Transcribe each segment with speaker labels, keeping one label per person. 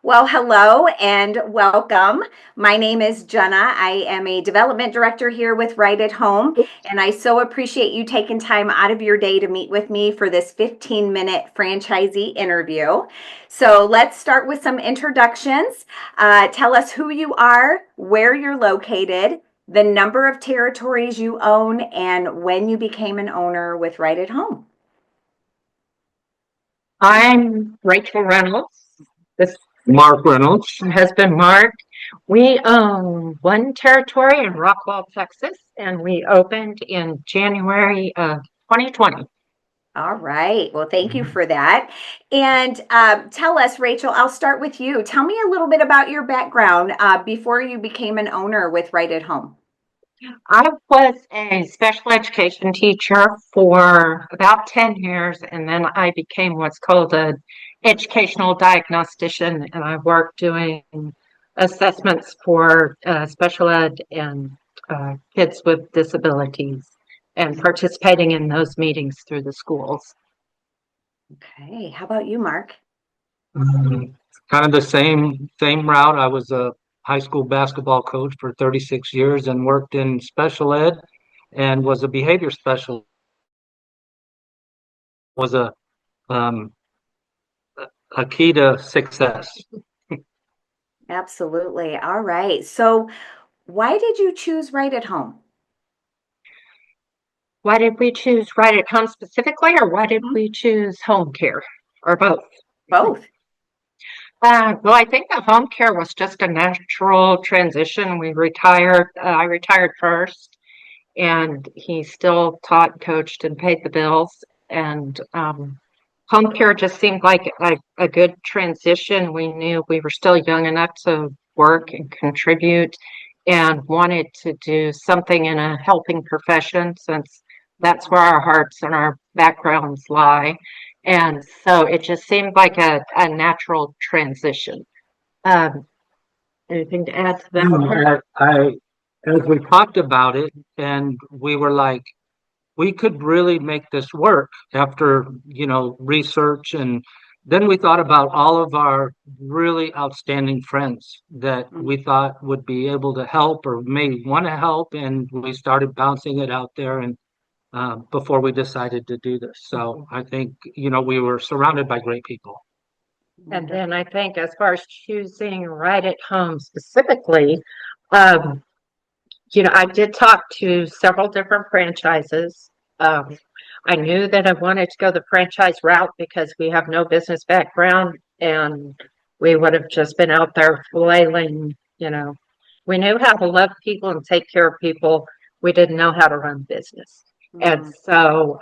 Speaker 1: Well, hello and welcome. My name is Jenna. I am a development director here with Right at Home, and I so appreciate you taking time out of your day to meet with me for this 15-minute franchisee interview. So let's start with some introductions. Tell us who you are, where you're located, the number of territories you own, and when you became an owner with Right at Home.
Speaker 2: I'm Rachel Reynolds. This Mark Reynolds. My husband Mark. We own one territory in Rockwall, Texas, and we opened in January of 2020.
Speaker 1: All right. Well, thank you for that. And tell us, Rachel, I'll start with you. Tell me a little bit about your background before you became an owner with Right at Home.
Speaker 2: I was a special education teacher for about 10 years, and then I became what's called an educational diagnostician, and I worked doing assessments for special ed and kids with disabilities and participating in those meetings through the schools.
Speaker 1: Okay. How about you, Mark?
Speaker 3: Kind of the same route. I was a high school basketball coach for 36 years and worked in special ed and was a behavior specialist. Was um, a key to success.
Speaker 1: Absolutely. All right. So, why did you choose Right at Home?
Speaker 2: Why did we choose Right at Home specifically, or why did we choose home care, or both?
Speaker 1: Both.
Speaker 2: Well, I think the home care was just a natural transition. We retired. I retired first, and he still taught, coached, and paid the bills. And home care just seemed like a good transition. We knew we were still young enough to work and contribute, and wanted to do something in a helping profession since that's where our hearts and our backgrounds lie. And so it just seemed like a natural transition. Um, Anything to add to that?
Speaker 3: As we talked about it, and we were like, we could really make this work after, research. And then we thought about all of our really outstanding friends that we thought would be able to help or may want to help. And we started bouncing it out there and before we decided to do this. So I think, we were surrounded by great people.
Speaker 2: And then I think as far as choosing Right at Home specifically, um, I did talk to several different franchises. Um, I knew that I wanted to go the franchise route because we have no business background and we would have just been out there flailing. We knew how to love people and take care of people. We didn't know how to run business. And so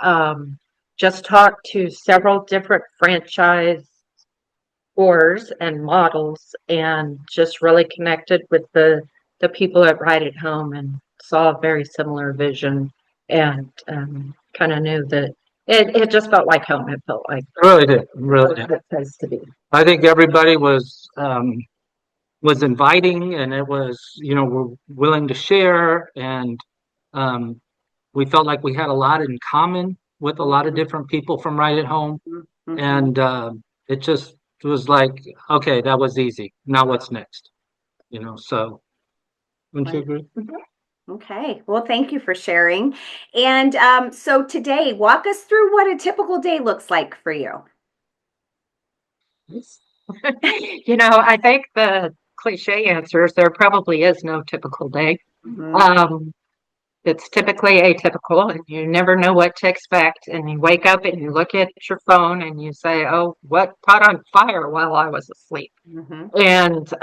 Speaker 2: just talked to several different franchise scores and models and just really connected with the people at Right at Home and saw a very similar vision and kind of knew that it just felt like home. It felt like
Speaker 3: Really did, really did.
Speaker 2: a place to be.
Speaker 3: I think everybody was inviting, and it was, we're willing to share, and um, we felt like we had a lot in common with a lot of different people from Right at Home, and it just was like, okay, that was easy. Now what's next? So wouldn't you agree?
Speaker 1: Okay. Well, thank you for sharing. And so today, walk us through what a typical day looks like for you.
Speaker 2: I think the cliche answer is there probably is no typical day. It's typically atypical, and you never know what to expect. And you wake up and you look at your phone and you say, "Oh, what caught on fire while I was asleep?" And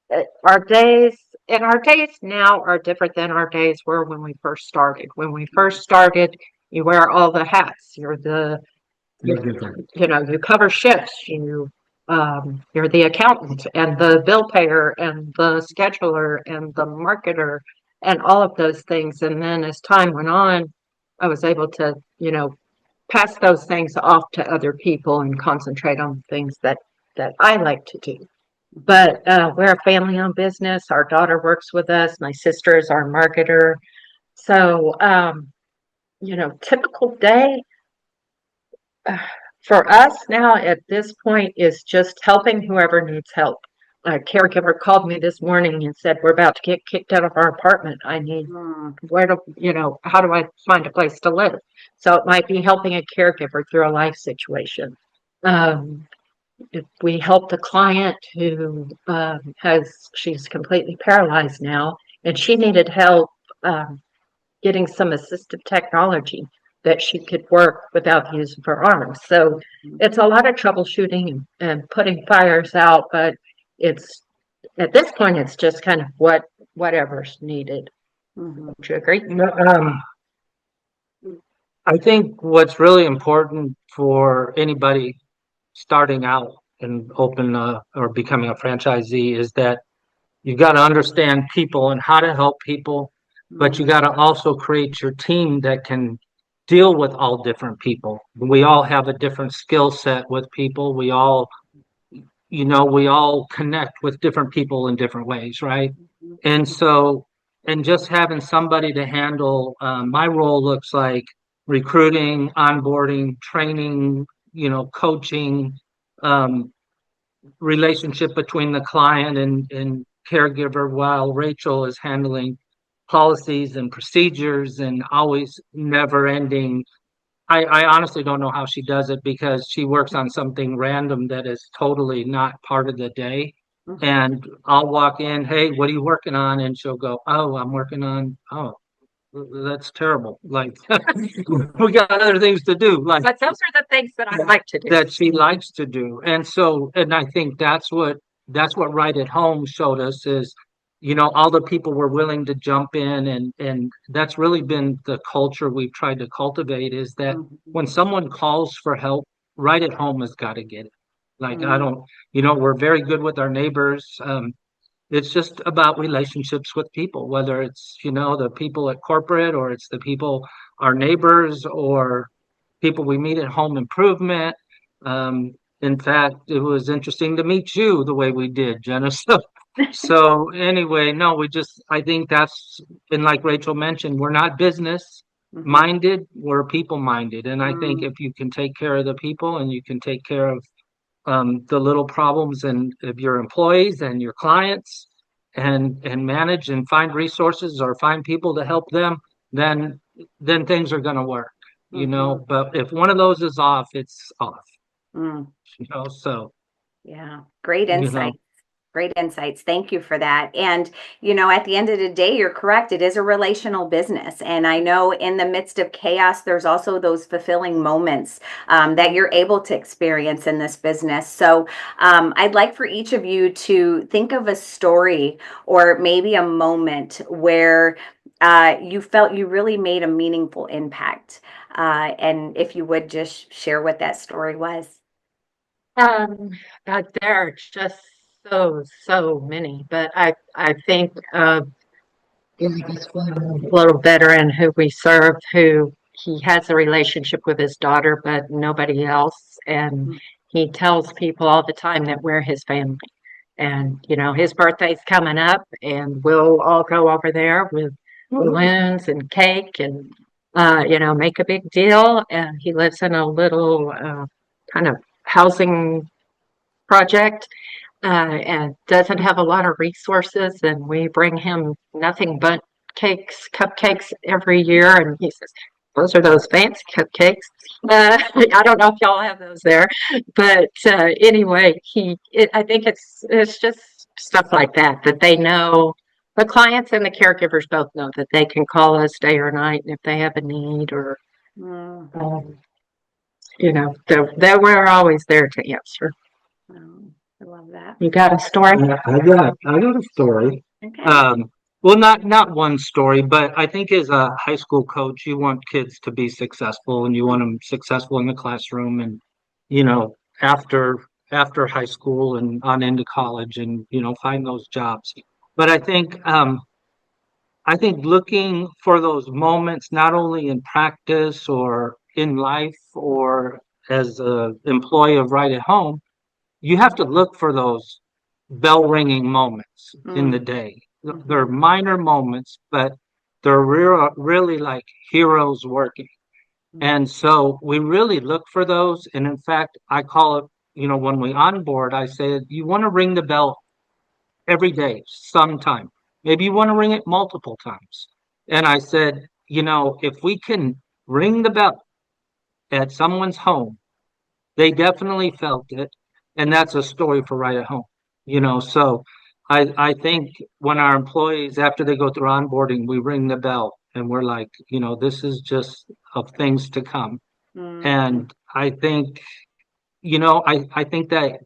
Speaker 2: it's our days now are different than our days were when we first started. When we first started, you wear all the hats. You cover shifts. You're the accountant and the bill payer and the scheduler and the marketer and all of those things. And then as time went on, I was able to, pass those things off to other people and concentrate on things that I like to do. But we're a family-owned business. Our daughter works with us. My sister is our marketer. So, typical day. For us now at this point is just helping whoever needs help. A caregiver called me this morning and said, we're about to get kicked out of our apartment. I need, how do I find a place to live? So it might be helping a caregiver through a life situation. If we helped a client who she's completely paralyzed now, and she needed help getting some assistive technology that she could work without the use of her arms. So it's a lot of troubleshooting and putting fires out, but it's at this point it's just kind of whatever's needed. Would you agree?
Speaker 3: No, I think what's really important for anybody starting out and or becoming a franchisee is that you got to understand people and how to help people, but you got to also create your team that can deal with all different people. We all have a different skill set with people. We all connect with different people in different ways, right? And so, and just having somebody to handle, my role looks like recruiting, onboarding, training, coaching, um, relationship between the client and caregiver, while Rachel is handling policies and procedures and always never ending. I honestly don't know how she does it, because she works on something random that is totally not part of the day. And I'll walk in, hey, what are you working on? And she'll go, oh, I'm working on, oh, that's terrible. Like, we got other things to do. Like,
Speaker 2: But those are the things that I like to do.
Speaker 3: that she likes to do. And so, and I think that's what Right at Home showed us is, all the people were willing to jump in, and that's really been the culture we've tried to cultivate, is that when someone calls for help, Right at Home has got to get it. Like, I don't, we're very good with our neighbors. It's just about relationships with people, whether it's, the people at corporate, or it's the people, our neighbors, or people we meet at home improvement. In fact, it was interesting to meet you the way we did, Jenna. So anyway, no, I think that's, and like Rachel mentioned, we're not business minded, we're people minded. And I think if you can take care of the people, and you can take care of the little problems and of your employees and your clients, and manage and find resources or find people to help them, then things are going to work, but if one of those is off, it's off. So
Speaker 1: Yeah, great
Speaker 3: you know
Speaker 1: insight. Great insights. Thank you for that. And, at the end of the day, you're correct. It is a relational business. And I know in the midst of chaos, there's also those fulfilling moments that you're able to experience in this business. So I'd like for each of you to think of a story or maybe a moment where you felt you really made a meaningful impact. And if you would just share what that story was.
Speaker 2: There are just so many, but I think this one little veteran who we serve, who he has a relationship with his daughter, but nobody else, and he tells people all the time that we're his family. And his birthday's coming up, and we'll all go over there with balloons and cake, and make a big deal. And he lives in a little kind of housing project, and doesn't have a lot of resources, and we bring him nothing but cupcakes every year, and he says, those are those fancy cupcakes. I don't know if y'all have those there, but anyway, I think it's just stuff like that they know. The clients and the caregivers both know that they can call us day or night, and if they have a need, or we're always there to answer.
Speaker 1: I love that.
Speaker 2: You got a story?
Speaker 3: Yeah, I got a story.
Speaker 1: Okay.
Speaker 3: Well, not one story, but I think as a high school coach, you want kids to be successful, and you want them successful in the classroom, and after high school and on into college, and find those jobs. But I think looking for those moments, not only in practice or in life or as an employee of Right at Home, you have to look for those bell ringing moments in the day. They're minor moments, but they're really like heroes working. And so we really look for those. And in fact, I call it, when we onboard, I say, you want to ring the bell every day, sometime. Maybe you want to ring it multiple times. And I said, if we can ring the bell at someone's home, they definitely felt it. And that's a story for right at home. So I think when our employees, after they go through onboarding, we ring the bell and we're like, this is just of things to come.
Speaker 1: Mhm.
Speaker 3: And I think, I think that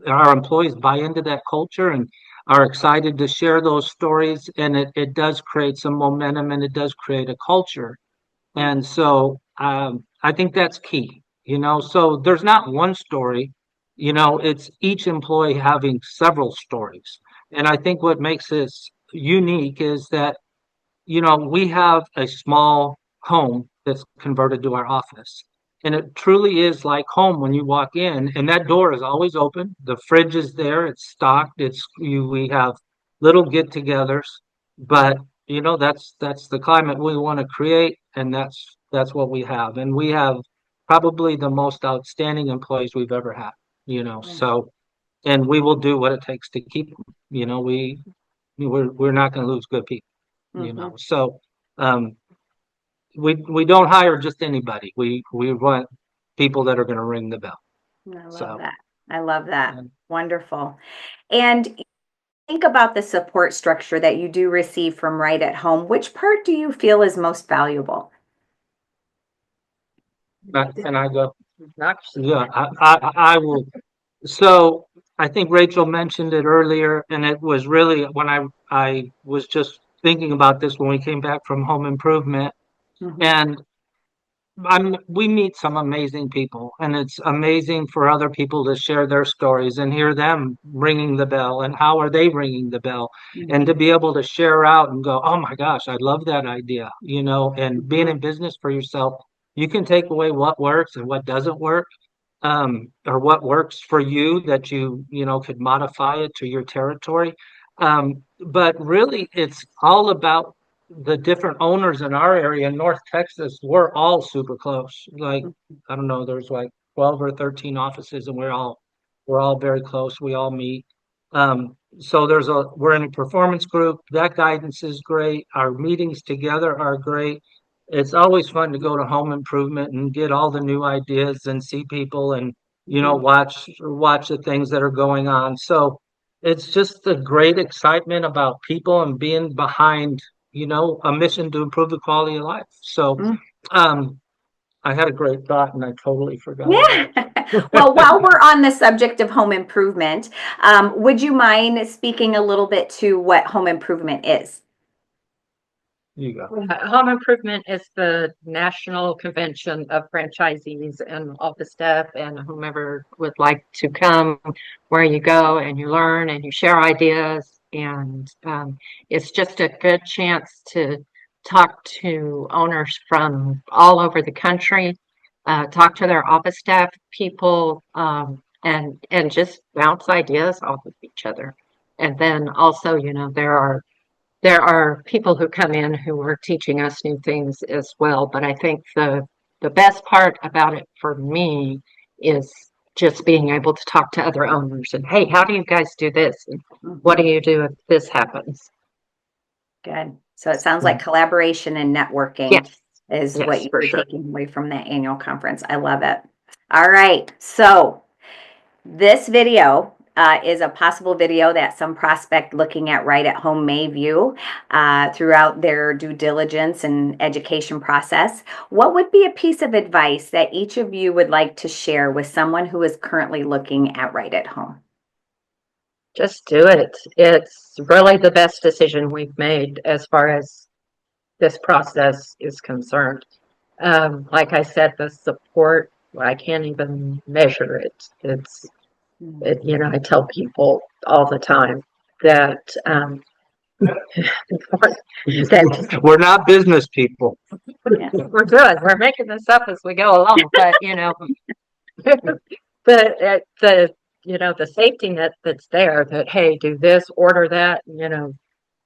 Speaker 3: our employees buy into that culture and are excited to share those stories. And it does create some momentum and it does create a culture. And so I think that's key, so there's not one story, it's each employee having several stories. And I think what makes this unique is that, we have a small home that's converted to our office. And it truly is like home when you walk in, and that door is always open. The fridge is there, it's stocked, we have little get-togethers, but that's the climate we want to create, and that's what we have. And we have probably the most outstanding employees we've ever had, so and we will do what it takes to keep them. We're not going to lose good people,
Speaker 1: Mhm.
Speaker 3: so um we don't hire just anybody. We want people that are going to ring the bell.
Speaker 1: I love
Speaker 3: So
Speaker 1: that. I love that.
Speaker 3: and
Speaker 1: Wonderful. And think about the support structure that you do receive from right at home. Which part do you feel is most valuable?
Speaker 3: and I go,
Speaker 2: Actually,
Speaker 3: yeah, I will. So I think Rachel mentioned it earlier, and it was really when I was just thinking about this when we came back from home improvement,
Speaker 1: Mhm.
Speaker 3: and we meet some amazing people, and it's amazing for other people to share their stories and hear them ringing the bell and how are they ringing the bell, and to
Speaker 1: Mhm.
Speaker 3: be able to share out and go, oh my gosh, I love that idea, and being
Speaker 1: Mhm.
Speaker 3: in business for yourself, you can take away what works and what doesn't work, or what works for you that could modify it to your territory. But really, it's all about the different owners in our area. In North Texas, we're all super close. Like, I don't know, there's like 12 or 13 offices, and we're all very close. We all meet. So we're in a performance group. That guidance is great. Our meetings together are great. It's always fun to go to home improvement and get all the new ideas and see people and
Speaker 1: Mhm.
Speaker 3: watch the things that are going on. So it's just a great excitement about people and being behind, a mission to improve the quality of life. So
Speaker 1: Mhm.
Speaker 3: um I had a great thought and I totally forgot about
Speaker 1: Yeah. Well, while we're on the subject of home improvement, would you mind speaking a little bit to what home improvement is?
Speaker 3: you go.
Speaker 2: Home Improvement is the national convention of franchisees and all the staff and whomever would like to come, where you go and you learn and you share ideas. And it's just a good chance to talk to owners from all over the country, talk to their office staff people, and just bounce ideas off of each other. And then also, there are people who come in who are teaching us new things as well. But I think the best part about it for me is just being able to talk to other owners and, hey, how do you guys do this? And what do
Speaker 1: Mhm.
Speaker 2: you do if this happens?
Speaker 1: Good. So it sounds like collaboration and networking
Speaker 2: Yes,
Speaker 1: is what
Speaker 2: yes,
Speaker 1: you
Speaker 2: for
Speaker 1: were
Speaker 2: sure.
Speaker 1: taking away from that annual conference. I love it. All right. So this video is a possible video that some prospect looking at right at home may view throughout their due diligence and education process. What would be a piece of advice that each of you would like to share with someone who is currently looking at right at home?
Speaker 2: Just do it. It's really the best decision we've made as far as this process is concerned. Like I said, the support, I can't even measure it. I tell people all the time that that
Speaker 3: We're not business people.
Speaker 1: Yeah.
Speaker 2: we're good. We're making this up as we go along, but but the safety net that's there. That, hey, do this, order that.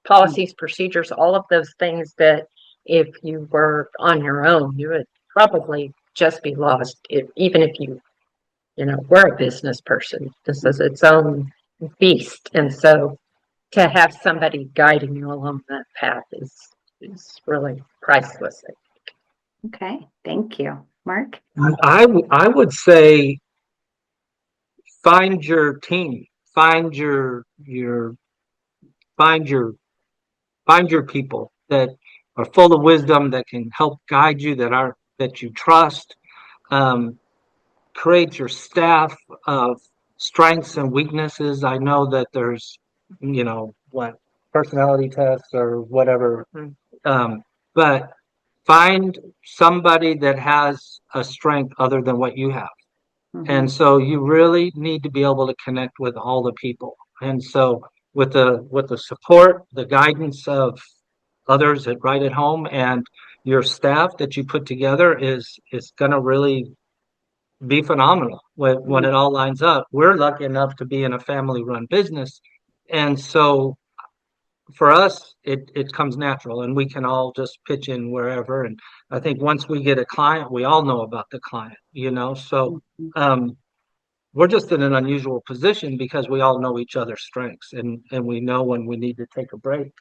Speaker 2: Policies, procedures, all of those things that if you were on your own, you would probably just be lost even if we're a business person. This is its own beast. And so to have somebody guiding you along that path is really priceless.
Speaker 1: Okay, thank you. Mark?
Speaker 3: I would say find your team, find find your find your people that are full of wisdom, that can help guide you, that you trust. Um, Create your staff of strengths and weaknesses. I know that there's, what personality tests or whatever, um, but find somebody that has a strength other than what you have. And
Speaker 1: Mhm.
Speaker 3: so you really need to be able to connect with all the people. And so with the support, the guidance of others at Right at Home and your staff that you put together is going to really be phenomenal when it all lines up. We're lucky enough to be in a family run business. And so for us, it comes natural and we can all just pitch in wherever. And I think once we get a client, we all know about the client. So
Speaker 1: Mhm.
Speaker 3: um, we're just in an unusual position because we all know each other's strengths and we know when we need to take a break.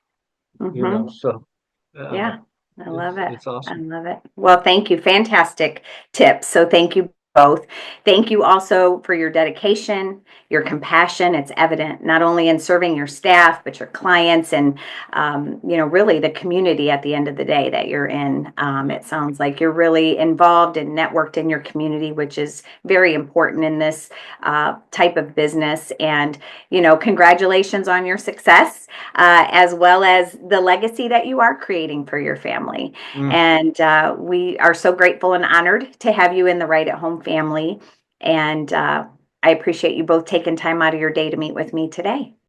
Speaker 1: Mhm.
Speaker 3: So
Speaker 1: Yeah, I love it.
Speaker 3: it's
Speaker 1: I
Speaker 3: awesome.
Speaker 1: love it. Well, thank you. Fantastic tips. So thank you both. Thank you also for your dedication, your compassion. It's evident not only in serving your staff, but your clients and, really the community at the end of the day that you're in. It sounds like you're really involved and networked in your community, which is very important in this type of business. And, congratulations on your success, as well as the legacy that you are creating for your family.
Speaker 3: Mm.
Speaker 1: And we are so grateful and honored to have you in the Right at Home family. And I appreciate you both taking time out of your day to meet with me today.